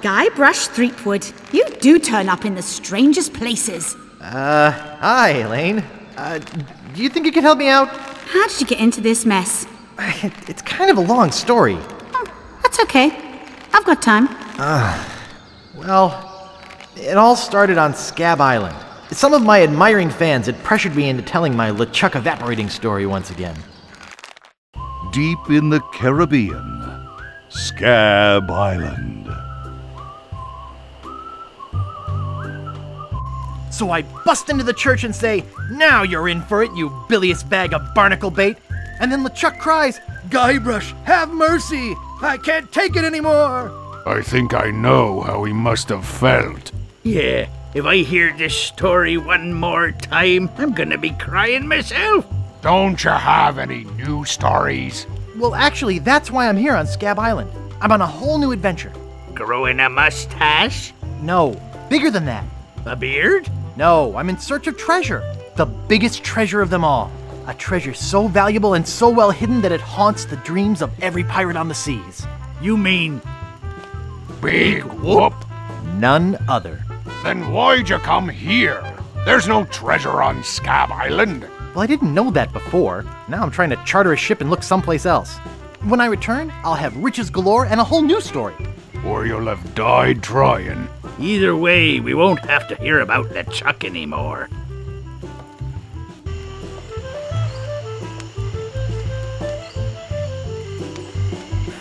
Guybrush Threepwood, you do turn up in the strangest places. Hi, Elaine. Do you think you could help me out? How did you get into this mess? It's kind of a long story. That's okay. I've got time. Well, it all started on Scab Island. Some of my admiring fans had pressured me into telling my LeChuck evaporating story once again. Deep in the Caribbean, Scab Island. So I bust into the church and say, "Now you're in for it, you bilious bag of barnacle bait." And then LeChuck cries, "Guybrush, have mercy! I can't take it anymore!" I think I know how he must have felt. Yeah, if I hear this story one more time, I'm gonna be crying myself. Don't you have any new stories? Well, actually, that's why I'm here on Scab Island. I'm on a whole new adventure. Growing a mustache? No, bigger than that. A beard? No, I'm in search of treasure. The biggest treasure of them all. A treasure so valuable and so well hidden that it haunts the dreams of every pirate on the seas. You mean Big Whoop? None other. Then why'd you come here? There's no treasure on Scab Island. Well, I didn't know that before. Now I'm trying to charter a ship and look someplace else. When I return, I'll have riches galore and a whole new story. Or you'll have died trying. either way, we won't have to hear about LeChuck anymore.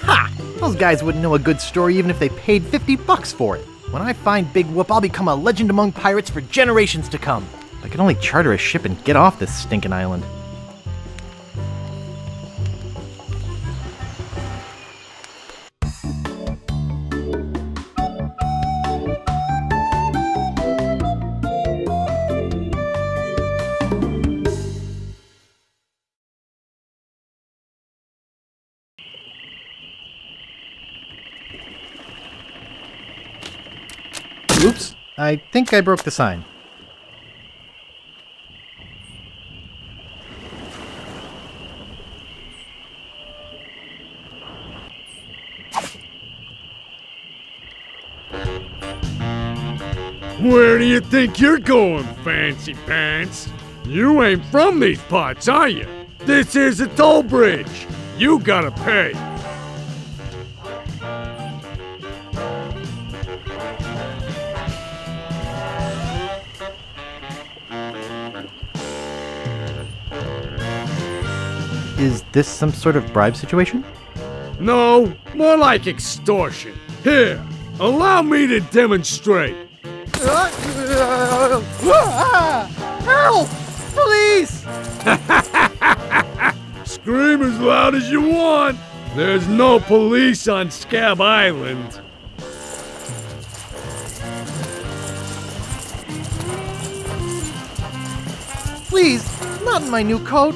Ha! Those guys wouldn't know a good story even if they paid $50 for it. When I find Big Whoop, I'll become a legend among pirates for generations to come. I can only charter a ship and get off this stinking island. Oops, I think I broke the sign. Where do you think you're going, Fancy Pants? You ain't from these parts, are you? This is a toll bridge. You gotta pay. Is this some sort of bribe situation? No, more like extortion. Here, allow me to demonstrate. Help! Police! Scream as loud as you want. There's no police on Scab Island. Please, not in my new coat.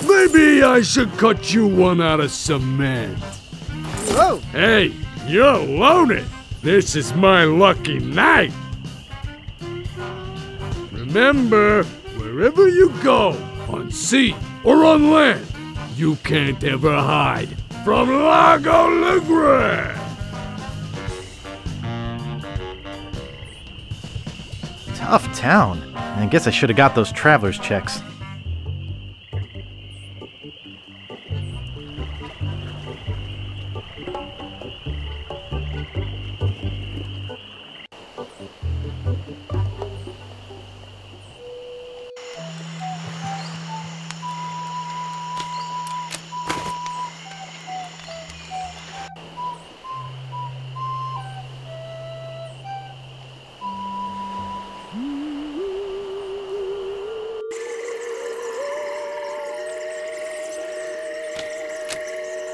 Maybe I should cut you one out of cement. Whoa! Hey, you're loaded. This is my lucky night. Remember, wherever you go, on sea or on land, you can't ever hide from Largo LeGrand. Tough town. I guess I should have got those traveler's checks.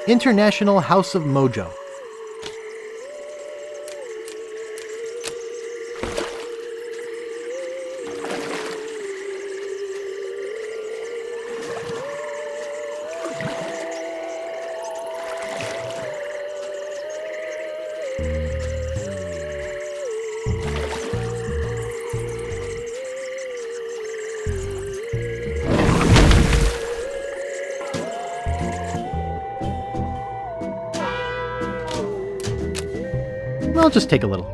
International House of Mojo. just take a little.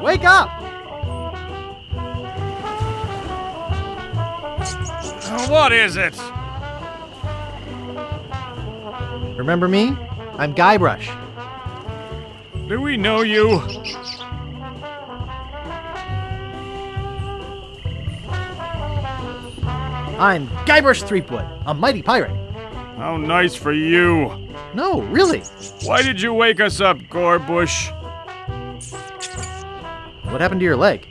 Wake up! What is it? Remember me? I'm Guybrush. Do we know you? I'm Guybrush Threepwood, a mighty pirate. How nice for you. No, really. Why did you wake us up, Gorbush? What happened to your leg?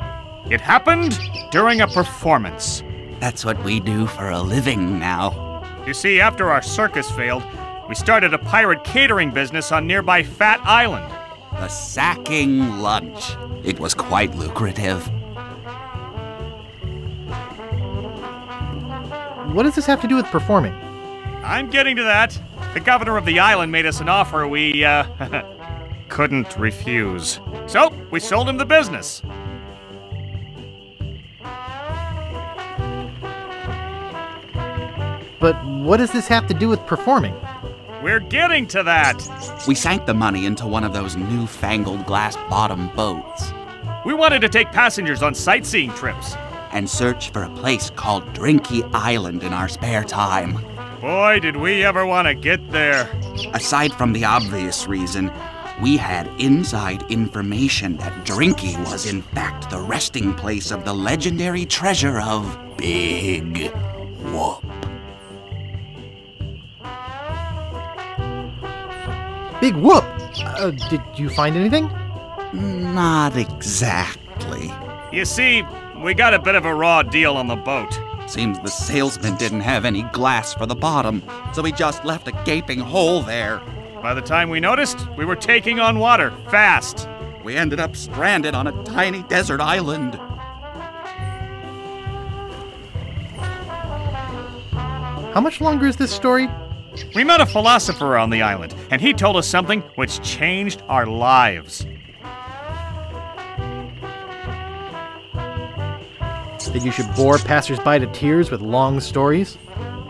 It happened during a performance. That's what we do for a living now. You see, after our circus failed, we started a pirate catering business on nearby Fat Island. The sacking lunch. It was quite lucrative. What does this have to do with performing? I'm getting to that. The governor of the island made us an offer we, couldn't refuse. So, we sold him the business. But what does this have to do with performing? We're getting to that. We sank the money into one of those newfangled glass-bottom boats We wanted to take passengers on sightseeing trips. and search for a place called Drinky Island in our spare time. Boy, did we ever want to get there. Aside from the obvious reason, we had inside information that Drinky was in fact the resting place of the legendary treasure of Big Whoop. Big whoop! Did you find anything? Not exactly. You see, we got a bit of a raw deal on the boat. Seems the salesman didn't have any glass for the bottom, so he just left a gaping hole there. By the time we noticed, we were taking on water, fast. We ended up stranded on a tiny desert island. How much longer is this story? We met a philosopher on the island, and he told us something which changed our lives. That you should bore passersby to tears with long stories?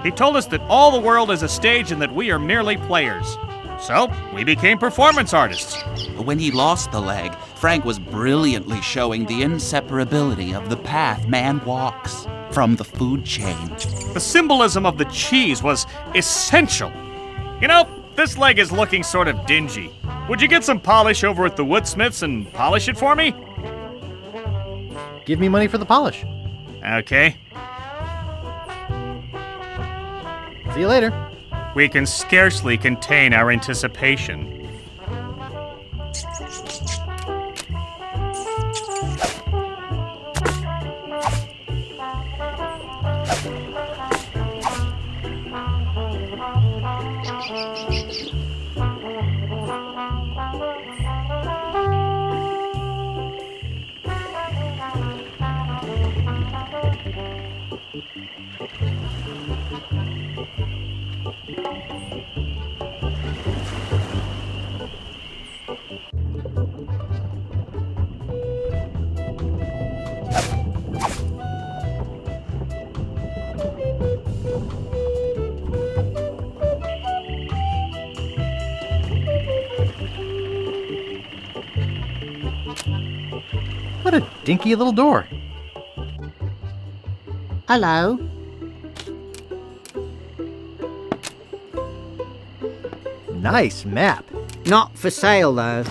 He told us that all the world is a stage and that we are merely players. So, we became performance artists. When he lost the leg, Frank was brilliantly showing the inseparability of the path man walks from the food chain. The symbolism of the cheese was essential. You know, this leg is looking sort of dingy. Would you get some polish over at the Woodsmiths and polish it for me? Give me money for the polish. Okay. See you later. We can scarcely contain our anticipation. What a dinky little door. Hello? Nice map. Not for sale, though.